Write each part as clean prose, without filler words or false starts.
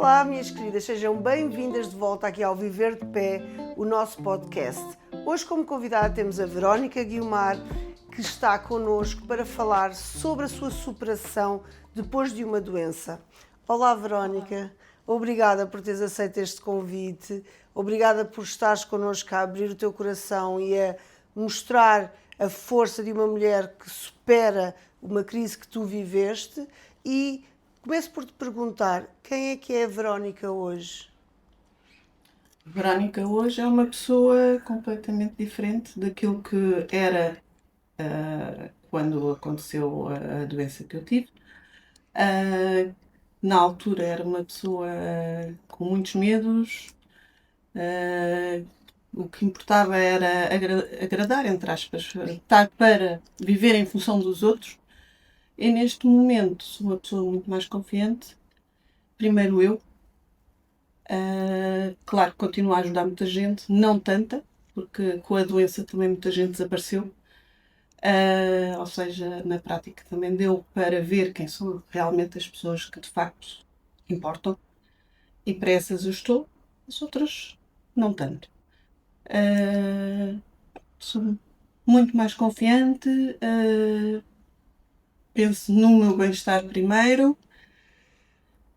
Olá, minhas queridas, sejam bem-vindas de volta aqui ao Viver de Pé, o nosso podcast. Hoje, como convidada, temos a Verónica Guiomar, que está connosco para falar sobre a sua superação depois de uma doença. Olá, Verónica. Obrigada por teres aceito este convite. Obrigada por estares connosco a abrir o teu coração e a mostrar a força de uma mulher que supera uma crise que tu viveste. E começo por te perguntar, quem é a Verónica hoje? Verónica hoje é uma pessoa completamente diferente daquilo que era quando aconteceu a doença que eu tive. Na altura era uma pessoa com muitos medos. O que importava era agradar, entre aspas, estar para viver em função dos outros. E neste momento sou uma pessoa muito mais confiante. Primeiro eu. Claro que continuo a ajudar muita gente, não tanta, porque com a doença também muita gente desapareceu. Ou seja, na prática também deu para ver quem são realmente as pessoas que de facto importam. E para essas eu estou, as outras não tanto. Sou muito mais confiante, penso no meu bem-estar primeiro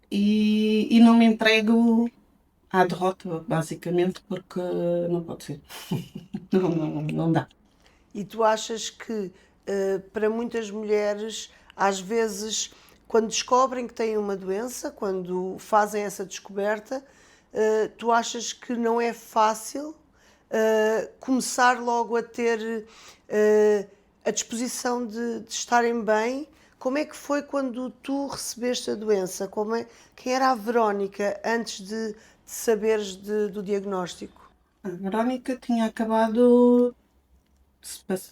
e não me entrego à derrota, basicamente, porque não pode ser. Não dá. E tu achas que para muitas mulheres, às vezes, quando descobrem que têm uma doença, quando fazem essa descoberta, tu achas que não é fácil começar logo a ter a disposição de estarem bem? Como é que foi quando tu recebeste a doença? Quem era a Verónica antes de saberes do diagnóstico? A Verónica tinha acabado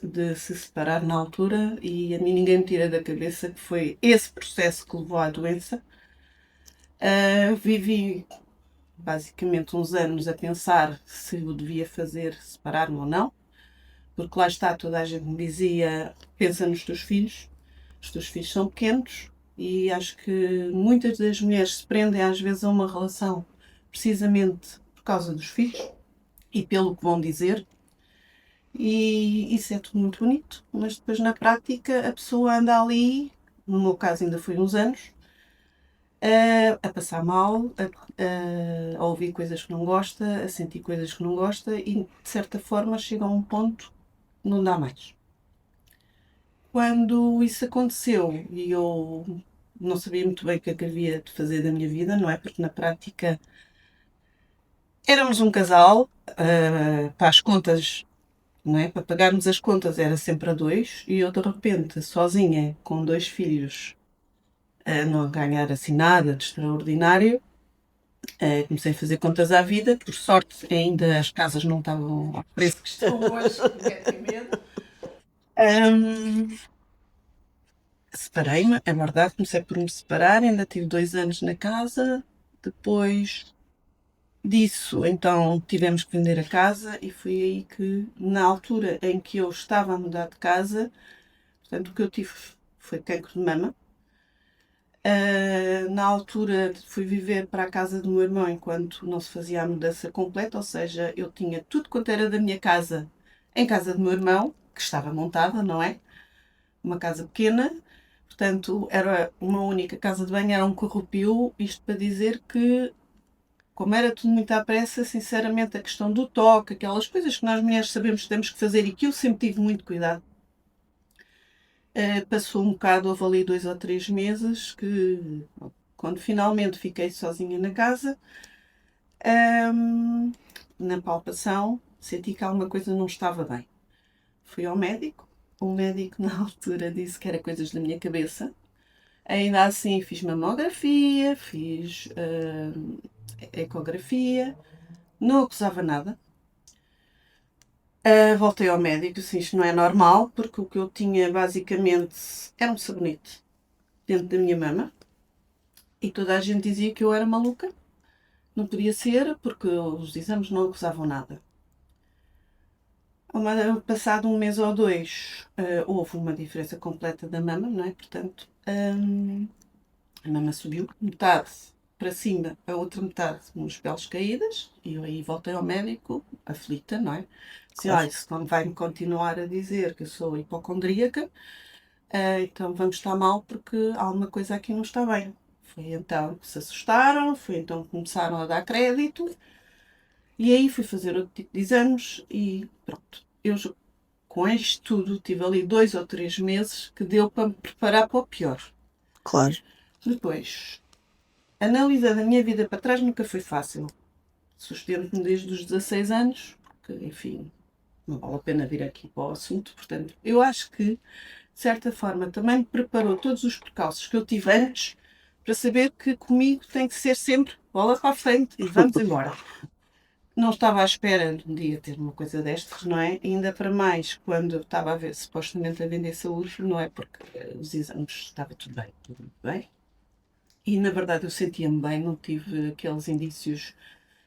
de se separar na altura e a mim ninguém me tira da cabeça que foi esse processo que levou à doença. Vivi basicamente uns anos a pensar se eu devia fazer separar-me ou não, porque lá está, toda a gente me dizia, pensa nos teus filhos, os teus filhos são pequenos e acho que muitas das mulheres se prendem às vezes a uma relação precisamente por causa dos filhos e pelo que vão dizer. E isso é tudo muito bonito, mas depois na prática a pessoa anda ali, no meu caso ainda foi uns anos, a passar mal, a ouvir coisas que não gosta, a sentir coisas que não gosta e de certa forma chega a um ponto que não dá mais. Quando isso aconteceu e eu não sabia muito bem o que é que havia de fazer da minha vida, não é? Porque na prática éramos um casal, para as contas, não é? Para pagarmos as contas era sempre a dois e eu de repente, sozinha, com dois filhos, a não ganhar assim nada de extraordinário, comecei a fazer contas à vida. Por sorte, ainda as casas não estavam ao preço que estão hoje, porque tem medo. Separei-me, é verdade, comecei por me separar, ainda tive 2 anos na casa. Depois disso, então tivemos que vender a casa e foi aí que, na altura em que eu estava a mudar de casa, portanto, o que eu tive foi cancro de mama. Na altura fui viver para a casa do meu irmão enquanto não se fazia a mudança completa, ou seja, eu tinha tudo quanto era da minha casa em casa do meu irmão, que estava montada, não é? Uma casa pequena, portanto era uma única casa de banho, era um corrupio, isto para dizer que, como era tudo muito à pressa, sinceramente a questão do toque, aquelas coisas que nós mulheres sabemos que temos que fazer e que eu sempre tive muito cuidado, passou um bocado, houve ali 2 ou 3 meses que, quando finalmente fiquei sozinha na casa, na palpação, senti que alguma coisa não estava bem. Fui ao médico, o médico na altura disse que era coisas da minha cabeça. Ainda assim fiz mamografia, fiz ecografia, não acusava nada. Voltei ao médico, disse isto não é normal, porque o que eu tinha basicamente era um sabonete dentro da minha mama e toda a gente dizia que eu era maluca. Não podia ser porque os exames não acusavam nada. Passado um mês ou dois, houve uma diferença completa da mama, não é? Portanto, a mama subiu metade para cima, a outra metade, uns peles caídas, e eu aí voltei ao médico, aflita, não é? Disse, Claro. olha, se não vai-me continuar a dizer que eu sou hipocondríaca, então vamos estar mal porque alguma coisa aqui não está bem. Foi então que se assustaram, foi então que começaram a dar crédito, e aí fui fazer outro tipo de exames e pronto. Com isto tudo, tive ali 2 ou 3 meses que deu para me preparar para o pior. Claro. Depois, analisando a minha vida para trás nunca foi fácil. Sustento-me desde os 16 anos, porque, enfim, não vale a pena vir aqui para o assunto. Portanto, eu acho que, de certa forma, também me preparou todos os percalços que eu tive antes para saber que comigo tem que ser sempre bola para a frente e vamos embora. Não estava à espera de um dia ter uma coisa destas, não é? Ainda para mais quando eu estava a ver, supostamente a vender saúde, não é? Porque os exames estava tudo bem, tudo muito bem. E na verdade eu sentia-me bem, não tive aqueles indícios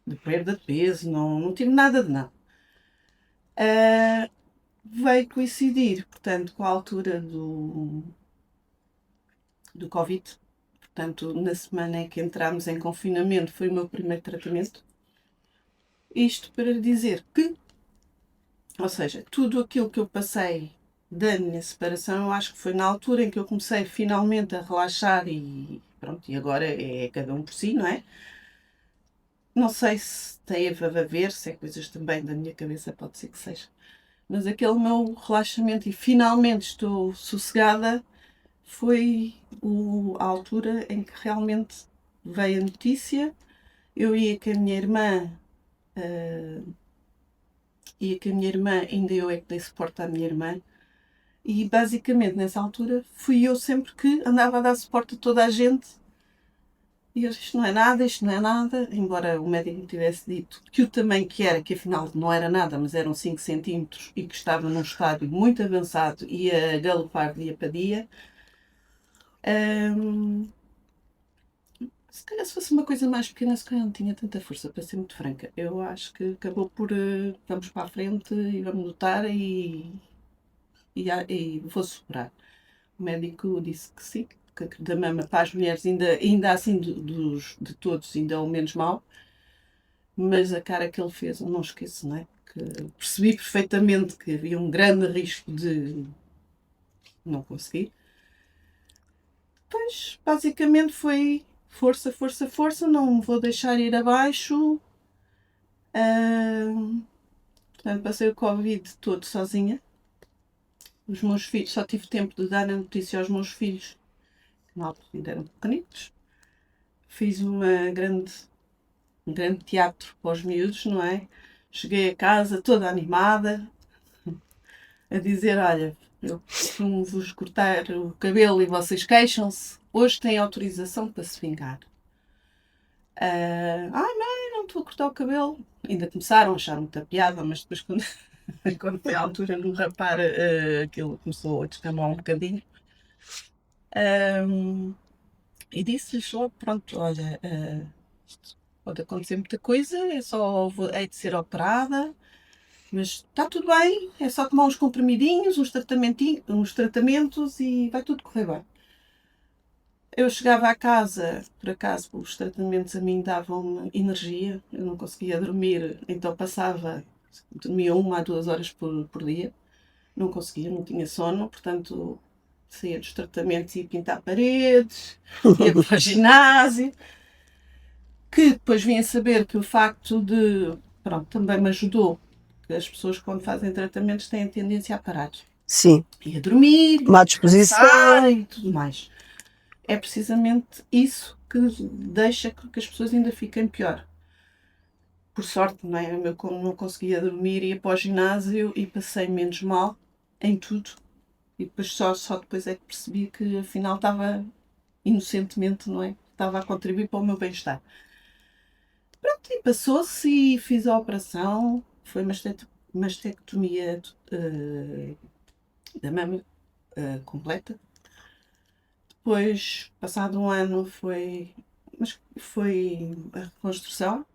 de perda de peso, não tive nada de nada. Veio coincidir, portanto, com a altura do Covid. Portanto, na semana em que entramos em confinamento foi o meu primeiro tratamento. Isto para dizer que, ou seja, tudo aquilo que eu passei da minha separação, eu acho que foi na altura em que eu comecei finalmente a relaxar e pronto, e agora é cada um por si, não é? Não sei se teve a ver, se é coisas também da minha cabeça, pode ser que seja. Mas aquele meu relaxamento e finalmente estou sossegada foi a altura em que realmente veio a notícia. Eu ia com a minha irmã, ainda eu é que dei suporte à minha irmã, e basicamente nessa altura fui eu sempre que andava a dar suporte a toda a gente. E eu, isto não é nada, embora o médico me tivesse dito que o tamanho que era, que afinal não era nada, mas eram 5 centímetros e que estava num estádio muito avançado e a galopar dia para dia. Se calhar se fosse uma coisa mais pequena, se calhar não tinha tanta força, para ser muito franca. Eu acho que acabou por vamos para a frente e vamos lutar e vou superar. O médico disse que sim, que da mama para as mulheres ainda assim de todos ainda é o menos mau, mas a cara que ele fez eu não esqueço, não é? Que percebi perfeitamente que havia um grande risco de não conseguir. Pois, basicamente foi força, força, força, não me vou deixar ir abaixo. Portanto, passei o Covid todo sozinha. Os meus filhos, só tive tempo de dar a notícia aos meus filhos, que na altura ainda eram pequenitos. Fiz um grande teatro para os miúdos, não é? Cheguei a casa toda animada, a dizer, olha, eu costumo vos cortar o cabelo e vocês queixam-se, hoje têm autorização para se vingar. Ai mãe, não estou a cortar o cabelo. Ainda começaram a achar muita piada, mas depois quando foi a altura do rapar, aquilo começou a descamar um bocadinho. E disse-lhes só, pronto, olha, isto pode acontecer muita coisa, hei de ser operada, mas está tudo bem, é só tomar uns comprimidinhos, uns tratamentos e vai tudo correr bem. Eu chegava à casa, por acaso, os tratamentos a mim davam-me energia, eu não conseguia dormir, então dormia 1 a 2 horas por dia, não conseguia, não tinha sono, portanto saía dos tratamentos e ia pintar paredes, ia para o ginásio, que depois vim a saber que o facto de, pronto, também me ajudou, que as pessoas quando fazem tratamentos têm a tendência a parar. Sim. E a dormir, Má a disposição. descansar e tudo mais. É precisamente isso que deixa que as pessoas ainda fiquem pior. Por sorte, não é? Eu, como não conseguia dormir, ia para o ginásio e passei menos mal em tudo. E depois só depois é que percebi que afinal estava inocentemente, não é? Estava a contribuir para o meu bem-estar. Pronto, e passou-se e fiz a operação. Foi uma mastectomia da mama completa. Depois, passado um ano, foi a reconstrução,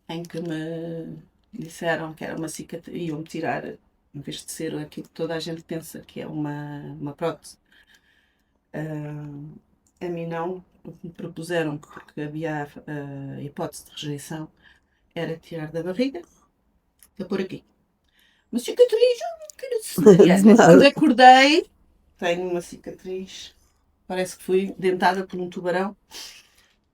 em que me disseram que era uma cicatriz, iam-me tirar, em vez de ser aquilo que toda a gente pensa que é uma prótese. A mim não, o que me propuseram, porque havia a hipótese de rejeição, era tirar da barriga para pôr aqui. Uma cicatriz, quando acordei, tenho uma cicatriz, parece que fui dentada por um tubarão.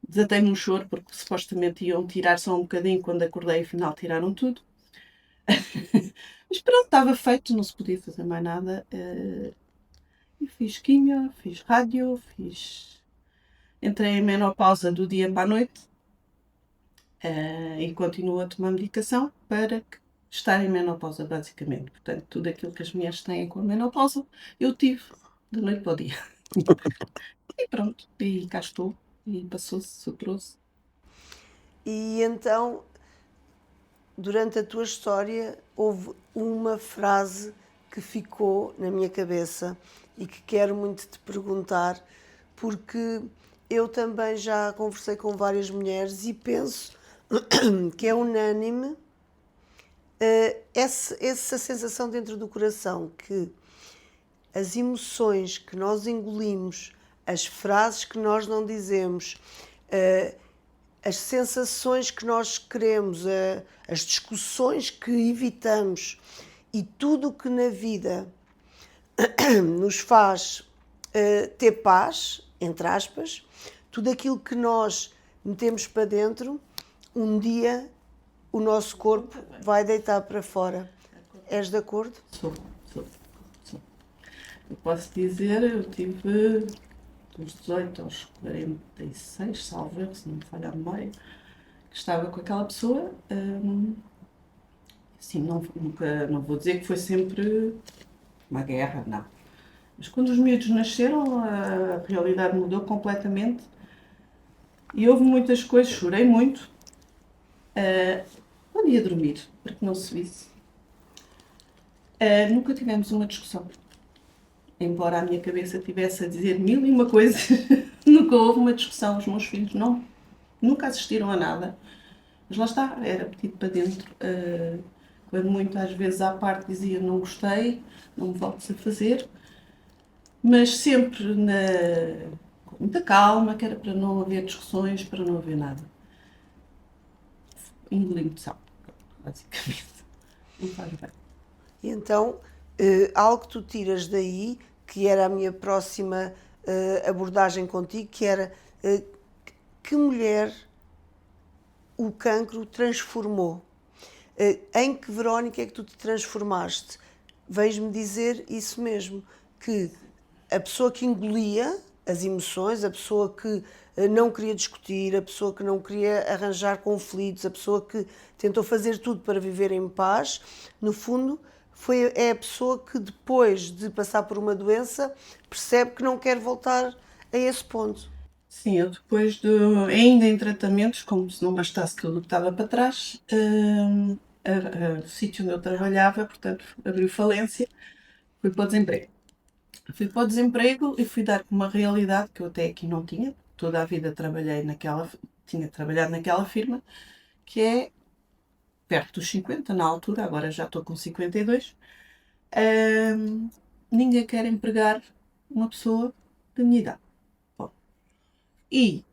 Desatei-me um choro, porque supostamente iam tirar só um bocadinho, quando acordei, afinal tiraram tudo. Mas pronto, estava feito, não se podia fazer mais nada. E fiz quimio, fiz rádio, entrei em menopausa do dia para a noite e continuo a tomar medicação para estar em menopausa, basicamente. Portanto, tudo aquilo que as mulheres têm com a menopausa, eu tive da noite para o dia. E pronto, e cá estou, e passou-se, superou-se. E então, durante a tua história, houve uma frase que ficou na minha cabeça e que quero muito te perguntar, porque eu também já conversei com várias mulheres e penso que é unânime essa sensação dentro do coração que as emoções que nós engolimos, as frases que nós não dizemos, as sensações que nós queremos, as discussões que evitamos e tudo o que na vida nos faz ter paz, entre aspas, tudo aquilo que nós metemos para dentro, um dia o nosso corpo vai deitar para fora. És de acordo? Sou. Eu posso dizer, eu tive dos 18 aos 46, salvo erro, se não me falha a memória, que estava com aquela pessoa. Assim, não vou dizer que foi sempre uma guerra, não. Mas quando os miúdos nasceram, a realidade mudou completamente e houve muitas coisas, chorei muito. Não ia dormir, para que não se visse. Nunca tivemos uma discussão. Embora a minha cabeça tivesse a dizer mil e uma coisas, nunca houve uma discussão. Os meus filhos nunca assistiram a nada. Mas lá está, era metido para dentro. Quando muitas vezes à parte dizia não gostei, não me voltes a fazer. Mas sempre com muita calma, que era para não haver discussões, para não haver nada. Engolindo sal, basicamente. Não faz bem. E então, algo que tu tiras daí, que era a minha próxima abordagem contigo, que era que mulher o cancro transformou? Em que, Verónica, é que tu te transformaste? Vens-me dizer isso mesmo, que a pessoa que engolia as emoções, a pessoa que não queria discutir, a pessoa que não queria arranjar conflitos, a pessoa que tentou fazer tudo para viver em paz, no fundo, é a pessoa que depois de passar por uma doença percebe que não quer voltar a esse ponto. Sim, eu depois ainda em tratamentos, como se não bastasse tudo o que estava para trás, o sítio onde eu trabalhava, portanto, abriu falência, fui para o desemprego. Fui para o desemprego e fui dar com uma realidade que eu até aqui não tinha. Toda a vida tinha trabalhado naquela firma, que é perto dos 50 na altura, agora já estou com 52. Ninguém quer empregar uma pessoa da minha idade. Bom, e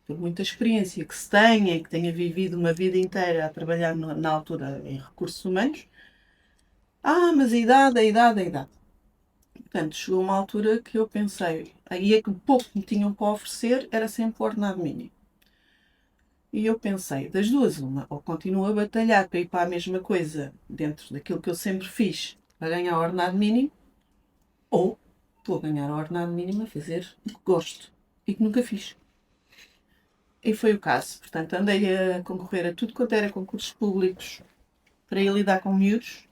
por muita experiência que se tenha e que tenha vivido uma vida inteira a trabalhar na altura em recursos humanos, mas a idade. Portanto, chegou uma altura que eu pensei, aí é que o pouco que me tinham para oferecer era sempre o ordenado mínimo. E eu pensei, das duas, uma, ou continuo a batalhar para ir para a mesma coisa dentro daquilo que eu sempre fiz para ganhar o ordenado mínimo, ou vou ganhar o ordenado mínimo a fazer o que gosto e que nunca fiz. E foi o caso. Portanto, andei a concorrer a tudo quanto era concursos públicos para ir lidar com miúdos.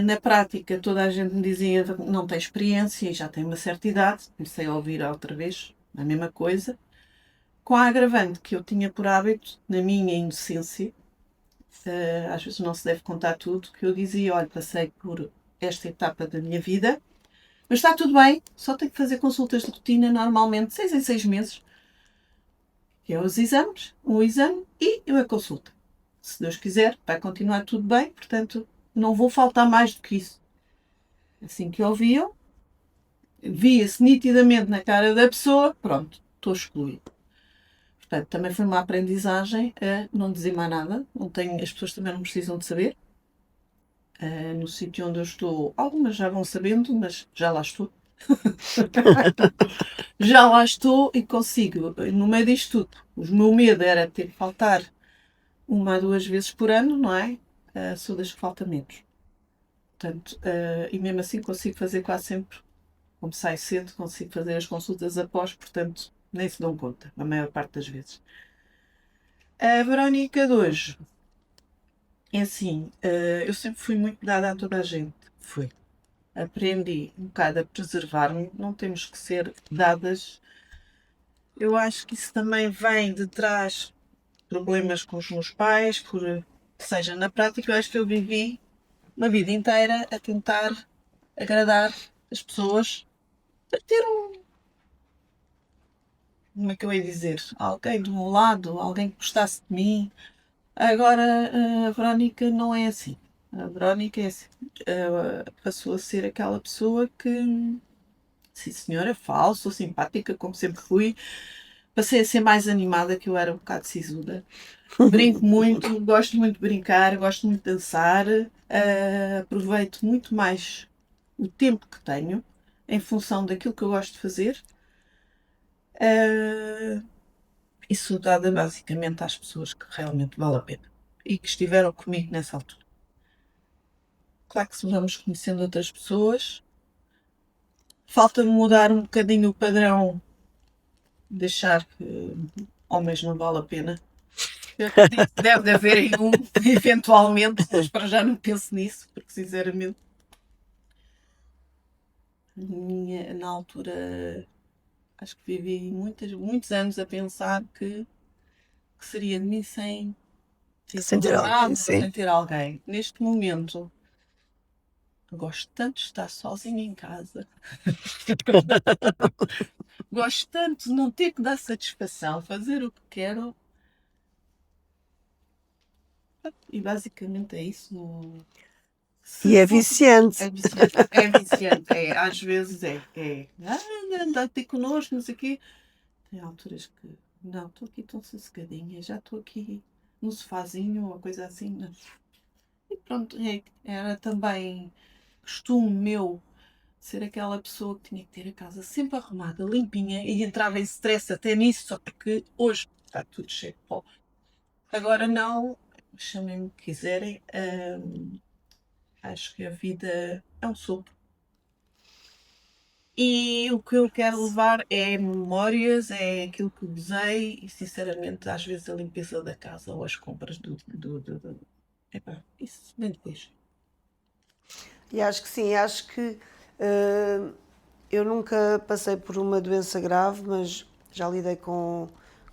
Na prática, toda a gente me dizia que não tem experiência e já tem uma certa idade. Comecei a ouvir outra vez a mesma coisa. Com a agravante que eu tinha por hábito, na minha inocência, às vezes não se deve contar tudo, que eu dizia, olha, passei por esta etapa da minha vida, mas está tudo bem, só tenho que fazer consultas de rotina normalmente, 6 em 6 meses, que é os exames, um exame e a consulta. Se Deus quiser, vai continuar tudo bem, portanto, não vou faltar mais do que isso. Assim que ouviam, via-se nitidamente na cara da pessoa, pronto, estou excluído. Portanto, também foi uma aprendizagem a não dizer mais nada. Não tenho, as pessoas também não precisam de saber. No sítio onde eu estou, algumas já vão sabendo, mas já lá estou. Já lá estou e consigo, no meio disto tudo. O meu medo era ter que faltar 1 a 2 vezes por ano, não é? Sou das que falta menos. Portanto, e mesmo assim consigo fazer quase sempre, como saio cedo, consigo fazer as consultas após, portanto, nem se dão conta, a maior parte das vezes. A Verónica de hoje, é assim, eu sempre fui muito dada a toda a gente. Fui. Aprendi um bocado a preservar-me, não temos que ser dadas. Eu acho que isso também vem de trás problemas com os meus pais, seja, na prática, eu acho que eu vivi uma vida inteira a tentar agradar as pessoas, a ter como é que eu ia dizer, alguém do meu lado, alguém que gostasse de mim. Agora, a Verónica não é assim. A Verónica é assim. Passou a ser aquela pessoa que, sim senhora, falo, sou simpática, como sempre fui. Passei a ser mais animada, que eu era um bocado sisuda. Brinco muito, gosto muito de brincar, gosto muito de dançar. Aproveito muito mais o tempo que tenho em função daquilo que eu gosto de fazer. E sou dada basicamente às pessoas que realmente vale a pena e que estiveram comigo nessa altura. Claro que se vamos conhecendo outras pessoas, falta-me mudar um bocadinho o padrão, deixar que homens não vale a pena. Eu acredito que deve haver aí um, eventualmente, mas para já não penso nisso, porque sinceramente, na altura, acho que vivi muitos anos a pensar que seria de mim sem Sem ter alguém, namorado, sim. sem ter alguém. Neste momento, eu gosto tanto de estar sozinha em casa. Gosto tanto de não ter que dar satisfação, fazer o que quero. E basicamente é isso. E é viciante. É viciante. É viciante. Às vezes anda a ter connosco, não sei o quê. Tem alturas que, não, estou aqui tão sossegadinha, já estou aqui no sofazinho, uma coisa assim. Não. E pronto, era também costume meu ser aquela pessoa que tinha que ter a casa sempre arrumada, limpinha, e entrava em stress até nisso, só porque hoje está tudo cheio de pó. Agora não, chamem-me o que quiserem, acho que a vida é um sopro. E o que eu quero levar é memórias, é aquilo que gozei e sinceramente às vezes a limpeza da casa ou as compras Epá, isso vem depois. E acho que sim, acho que eu nunca passei por uma doença grave, mas já lidei com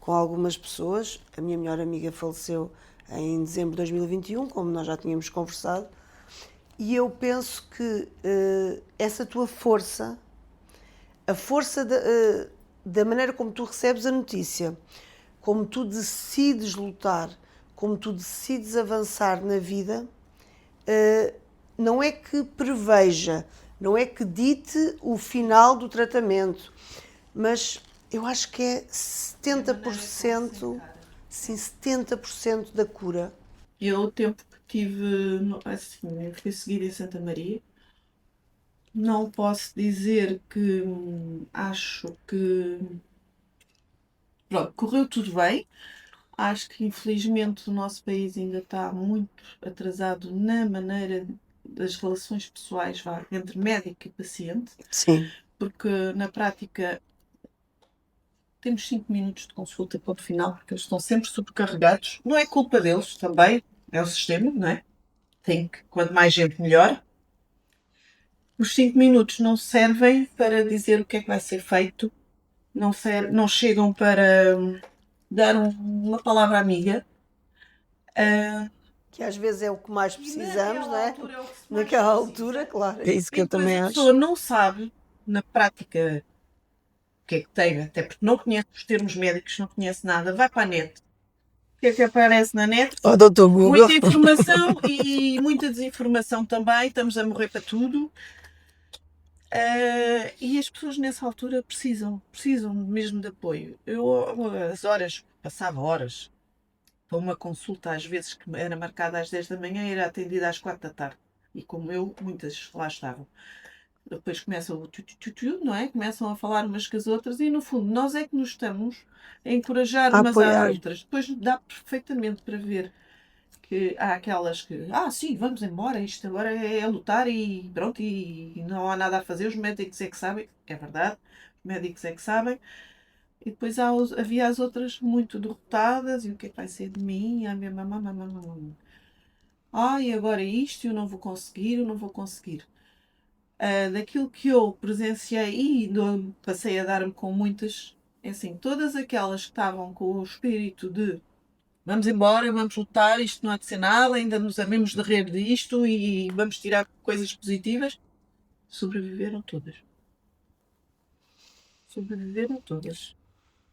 algumas pessoas. A minha melhor amiga faleceu em dezembro de 2021, como nós já tínhamos conversado, e eu penso que essa tua força, a força da maneira como tu recebes a notícia, como tu decides lutar, como tu decides avançar na vida, não é que preveja, não é que dite o final do tratamento, mas eu acho que é 70%, sim, 70% da cura. Eu, o tempo que tive, assim, eu fui seguida em Santa Maria, não posso dizer que acho que pronto, correu tudo bem. Acho que infelizmente o nosso país ainda está muito atrasado na maneira das relações pessoais entre médico e paciente, Sim. porque na prática temos 5 minutos de consulta, ponto final, porque eles estão sempre sobrecarregados. Não é culpa deles também, é o sistema, não é? Tem que, quanto mais gente, melhor. Os 5 minutos não servem para dizer o que é que vai ser feito, não chegam para dar uma palavra amiga. Que às vezes é o que mais precisamos, não é? Altura é o que se mais Naquela precisa. altura, claro. É isso que E eu depois também a acho. pessoa não sabe, na prática, o que é que tem, até porque não conhece os termos médicos, não conhece nada, vai para a net. O que é que aparece na net? Oh, doutor Google. Muita informação e muita desinformação também, estamos a morrer para tudo. E as pessoas nessa altura precisam mesmo de apoio. Passava horas para uma consulta, às vezes que era marcada às 10 da manhã e era atendida às 4 da tarde. E como eu, muitas lá estavam. Depois começa o tu, não é? Começam a falar umas com as outras e, no fundo, nós é que nos estamos a encorajar A umas às apoiar. outras. Depois dá perfeitamente para ver que há aquelas que, sim, vamos embora, isto agora é lutar e pronto, e não há nada a fazer, os médicos é que sabem, é verdade, os médicos é que sabem. E depois havia as outras muito derrotadas, e o que é que vai ser de mim? Ai, minha mamãe. Ai, agora isto, eu não vou conseguir, eu não vou conseguir. Daquilo que eu presenciei e passei a dar-me com muitas, é assim, todas aquelas que estavam com o espírito de vamos embora, vamos lutar, isto não há de ser nada, ainda nos havemos de rir disto e vamos tirar coisas positivas, sobreviveram todas. Sobreviveram todas.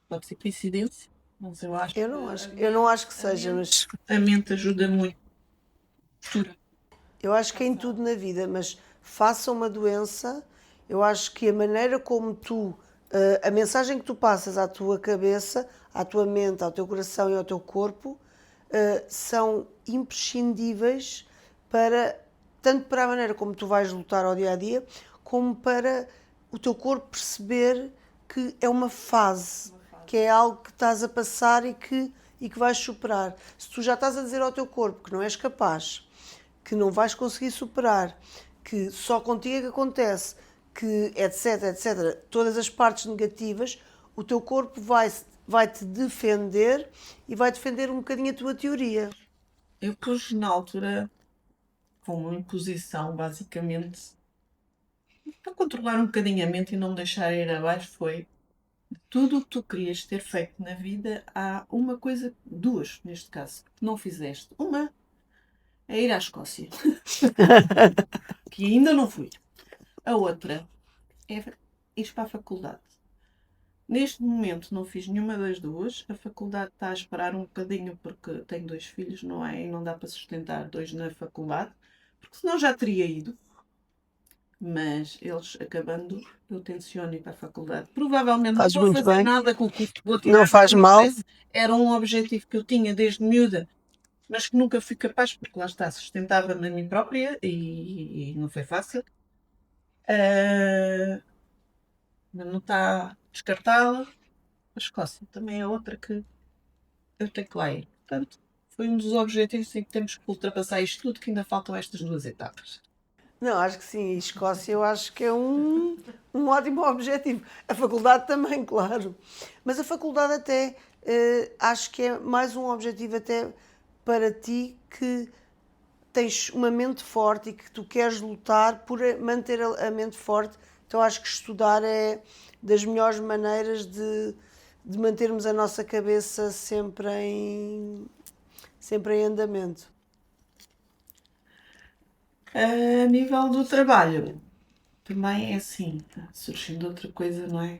Pode ser coincidência, mas eu acho que Eu não acho que seja, mas a mente ajuda muito. eu acho que é em tudo na vida, mas faça uma doença, eu acho que a maneira como tu, a mensagem que tu passas à tua cabeça, à tua mente, ao teu coração e ao teu corpo, são imprescindíveis para, tanto para a maneira como tu vais lutar ao dia a dia, como para o teu corpo perceber que é uma fase, que é algo que estás a passar e que vais superar. Se tu já estás a dizer ao teu corpo que não és capaz, que não vais conseguir superar, que só contigo é que acontece, que etc, etc, todas as partes negativas, o teu corpo vai-te defender e vai defender um bocadinho a tua teoria. Eu pus na altura como imposição, basicamente, para controlar um bocadinho a mente e não me deixar ir abaixo, foi tudo o que tu querias ter feito na vida, há uma coisa, duas neste caso, que não fizeste. Uma é ir à Escócia, que ainda não fui. A outra é ir para a faculdade. Neste momento não fiz nenhuma das duas. A faculdade está a esperar um bocadinho porque tenho dois filhos, não é? E não dá para sustentar dois na faculdade, porque senão já teria ido. Mas eles acabando, eu tenciono ir para a faculdade. Provavelmente não Fazes vou muito fazer bem, nada com o curso que vou não tirar, faz como eu mal. disse. Era um objetivo que eu tinha desde miúda, mas que nunca fui capaz, porque lá está, sustentava-me a mim própria e não foi fácil. Ah, mas não está descartada. A Escócia também é outra que eu tenho que lá ir. Portanto, foi um dos objetivos em que temos que ultrapassar isto tudo, que ainda faltam estas duas etapas. Não, acho que sim. E Escócia eu acho que é um ótimo objetivo. A faculdade também, claro. Mas a faculdade até acho que é mais um objetivo até para ti que tens uma mente forte e que tu queres lutar por manter a mente forte. Então acho que estudar é das melhores maneiras de mantermos a nossa cabeça sempre em andamento. A nível do trabalho, também é assim, surgindo outra coisa, não é?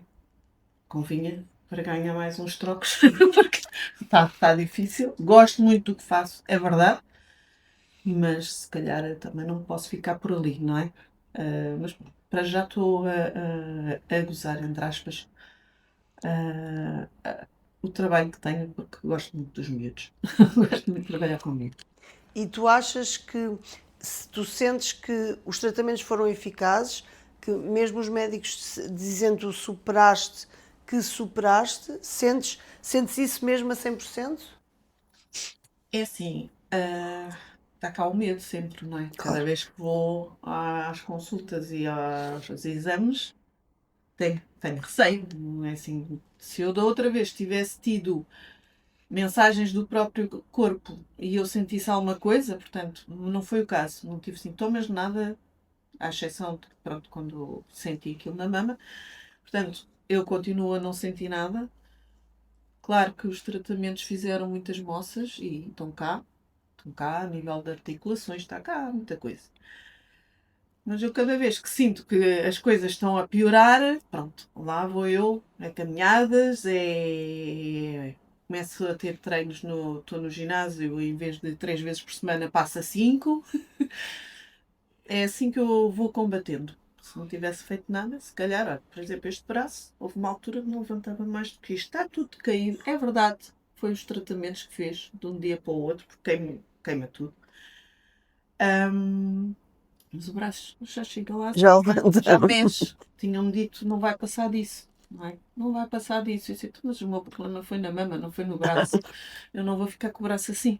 Convinha para ganhar mais uns trocos, porque está difícil. Gosto muito do que faço, é verdade, mas se calhar eu também não posso ficar por ali, não é? Mas para já estou a gozar, entre aspas, o trabalho que tenho, porque gosto muito dos miúdos. Gosto muito de trabalhar comigo. E tu achas que, se tu sentes que os tratamentos foram eficazes, que mesmo os médicos dizendo que superaste, sentes isso mesmo a 100%? É assim, está cá o medo sempre, não é? Cada Claro. vez que vou às consultas e aos exames, tenho receio, não é assim? Se eu da outra vez tivesse tido mensagens do próprio corpo e eu sentisse alguma coisa, portanto, não foi o caso, não tive sintomas, nada, à exceção de, pronto, quando senti aquilo na mama. Portanto, eu continuo a não sentir nada. Claro que os tratamentos fizeram muitas moças e estão cá, a nível de articulações, está cá, muita coisa. Mas eu cada vez que sinto que as coisas estão a piorar, pronto, lá vou eu, a caminhadas, começo a ter treinos estou no ginásio, em vez de 3 vezes por semana passa 5. É assim que eu vou combatendo. Se não tivesse feito nada, se calhar, olha, por exemplo, este braço, houve uma altura que não levantava mais do que isto. Está tudo caído. É verdade, foi os tratamentos que fez de um dia para o outro, porque queima tudo. Mas o braço já chega lá, Já já levantaram. mexe. Tinham-me dito, não vai passar disso. Não é? Não vai passar disso. Eu disse, mas o meu problema foi na mama, não foi no braço. Eu não vou ficar com o braço assim.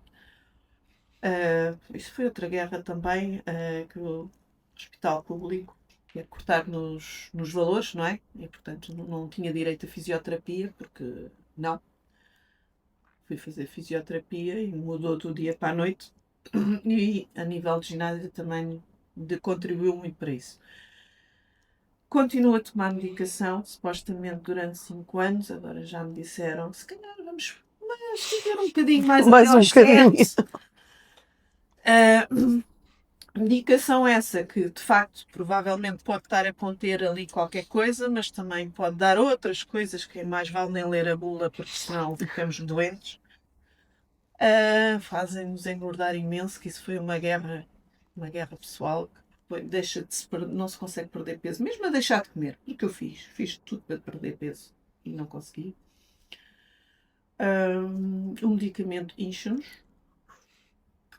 Isso foi outra guerra também, que o hospital público ia cortar nos valores, não é? E, portanto, não tinha direito a fisioterapia, porque não. Fui fazer fisioterapia e mudou do dia para a noite. E a nível de ginásio também contribuiu muito para isso. Continuo a tomar medicação, supostamente durante 5 anos, agora já me disseram, se calhar vamos estender um bocadinho mais Mais até um aos bocadinho. 7. Medicação essa que, de facto, provavelmente pode estar a conter ali qualquer coisa, mas também pode dar outras coisas que mais vale nem ler a bula, porque senão ficamos doentes. Fazem-nos engordar imenso, que isso foi uma guerra pessoal, que não se consegue perder peso, mesmo a deixar de comer, porque eu fiz tudo para perder peso e não consegui. O medicamento incha-nos.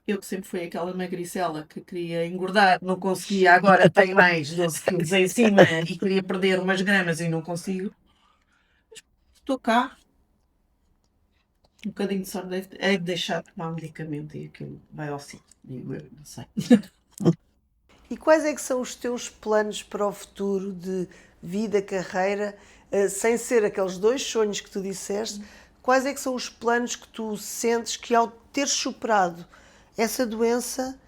Eu que sempre fui aquela magricela que queria engordar, não conseguia, agora tenho mais 12 quilos em cima e queria perder umas gramas e não consigo. Estou cá, um bocadinho de sorte é deixar de tomar medicamento e aquilo vai ao sítio, digo eu, não sei. E quais é que são os teus planos para o futuro de vida, carreira, sem ser aqueles 2 sonhos que tu disseste? Quais é que são os planos que tu sentes que ao ter superado essa doença,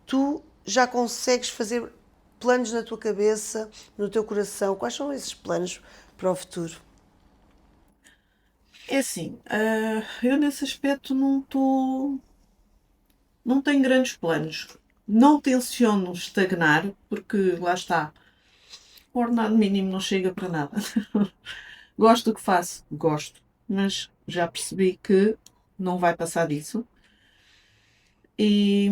tu já consegues fazer planos na tua cabeça, no teu coração? Quais são esses planos para o futuro? É assim, eu nesse aspecto não tenho grandes planos. Não tenciono estagnar, porque lá está, o ordenado mínimo não chega para nada. Gosto do que faço, gosto, mas já percebi que não vai passar disso. E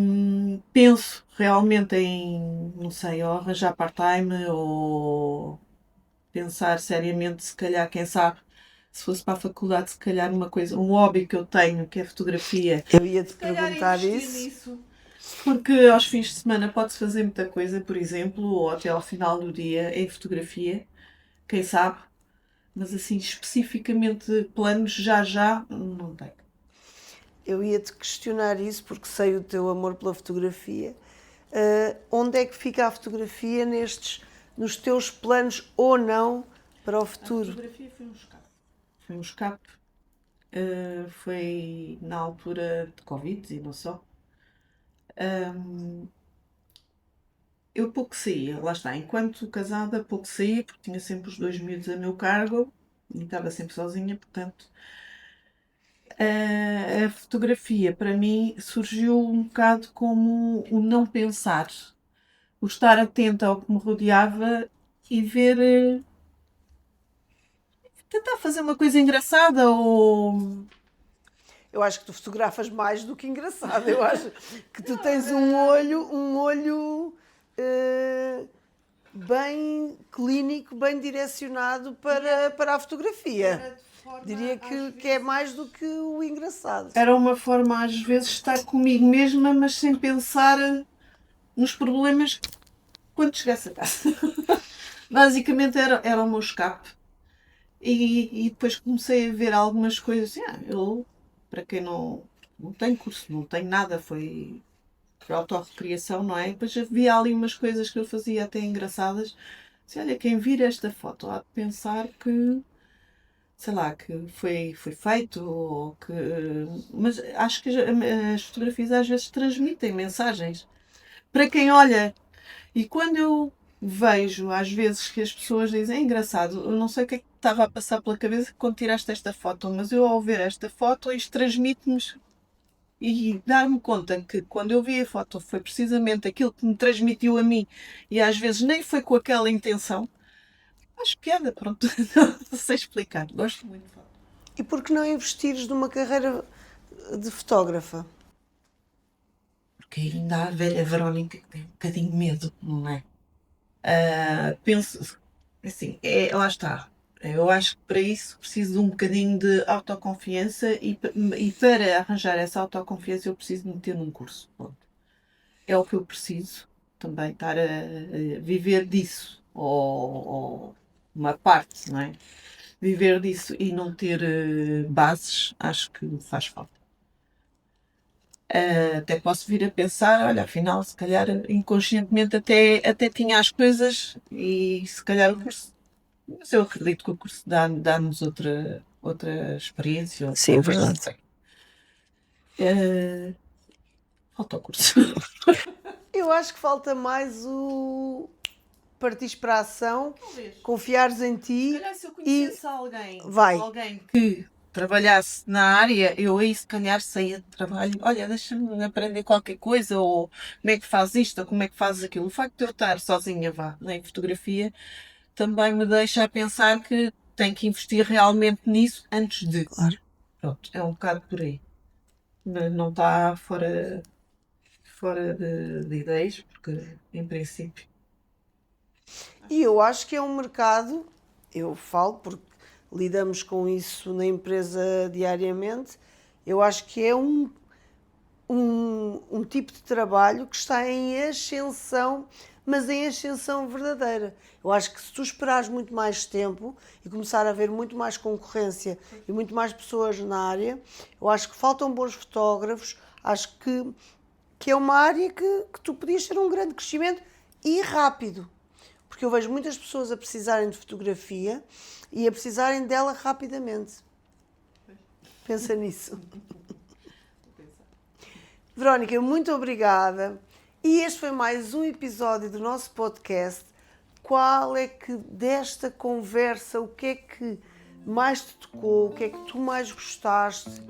penso realmente em, não sei, ou arranjar part-time ou pensar seriamente, se calhar, quem sabe, se fosse para a faculdade, se calhar uma coisa, um hobby que eu tenho, que é fotografia, Eu ia-te se calhar perguntar investir isso. nisso. Porque aos fins de semana pode-se fazer muita coisa, por exemplo, ou até ao final do dia em fotografia, quem sabe, mas assim especificamente planos já não tenho. Eu ia-te questionar isso porque sei o teu amor pela fotografia. Onde é que fica a fotografia nos teus planos ou não para o A futuro? fotografia foi um escape. Foi um escape. Foi na altura de Covid e não só. Eu pouco saía, lá está, enquanto casada pouco saía, porque tinha sempre os 2 miúdos a meu cargo e estava sempre sozinha, portanto. A fotografia para mim surgiu um bocado como o não pensar, o estar atenta ao que me rodeava e ver, tentar fazer uma coisa engraçada ou. Eu acho que tu fotografas mais do que engraçado. Eu acho que tu tens um olho bem clínico, bem direcionado para a fotografia. Diria que é mais do que o engraçado. Era uma forma às vezes de estar comigo mesma, mas sem pensar nos problemas quando chegasse a casa. Basicamente era o meu escape. E depois comecei a ver algumas coisas. Eu, para quem não tem curso, não tem nada, foi autorrecriação, não é? Depois havia ali umas coisas que eu fazia até engraçadas. Disse, olha, quem vir esta foto há de pensar que, sei lá, que foi feito, ou que. Mas acho que as fotografias às vezes transmitem mensagens. Para quem olha, e quando eu vejo às vezes que as pessoas dizem, é engraçado, eu não sei o que é que estava a passar pela cabeça quando tiraste esta foto, mas eu ao ver esta foto isto transmite-me e dar-me conta que quando eu vi a foto foi precisamente aquilo que me transmitiu a mim e às vezes nem foi com aquela intenção. Acho piada, pronto, não sei explicar, gosto muito de foto. E por que não investires numa carreira de fotógrafa? Porque ainda há a velha Verónica que tem um bocadinho de medo, não é? Penso, assim, lá está. Eu acho que para isso preciso de um bocadinho de autoconfiança e para arranjar essa autoconfiança eu preciso de meter num curso. Pronto. É o que eu preciso também estar a viver disso, ou uma parte, não é? Viver disso e não ter bases, acho que faz falta. Até posso vir a pensar, olha, afinal, se calhar inconscientemente até tinha as coisas e se calhar o curso. Mas eu acredito que o curso dá-nos outra experiência, Sim, outra, não verdade. sei. Falta o curso. Eu acho que falta mais o partires para a ação, Talvez. confiares em Se ti calhar se eu e conhecesse vai. alguém que trabalhasse na área, eu aí se calhar saía de trabalho, olha, deixa-me aprender qualquer coisa, ou como é que faz isto, ou como é que faz aquilo. O facto de eu estar sozinha, vá, em fotografia, também me deixa a pensar que tenho que investir realmente nisso antes de. Claro. Pronto, é um bocado por aí. Não está fora de ideias, porque em princípio. E eu acho que é um mercado, eu falo porque lidamos com isso na empresa diariamente, eu acho que é um tipo de trabalho que está em ascensão, mas em ascensão verdadeira. Eu acho que se tu esperares muito mais tempo e começar a haver muito mais concorrência e muito mais pessoas na área, eu acho que faltam bons fotógrafos, acho que é uma área que tu podias ter um grande crescimento e rápido. Porque eu vejo muitas pessoas a precisarem de fotografia e a precisarem dela rapidamente. Pensa nisso. Verónica, muito obrigada. E este foi mais um episódio do nosso podcast. Qual é que desta conversa, o que é que mais te tocou, o que é que tu mais gostaste?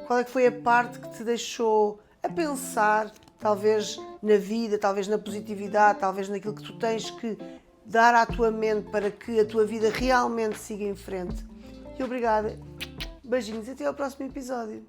Qual é que foi a parte que te deixou a pensar, talvez na vida, talvez na positividade, talvez naquilo que tu tens que dar à tua mente para que a tua vida realmente siga em frente? E obrigada. Beijinhos e até ao próximo episódio.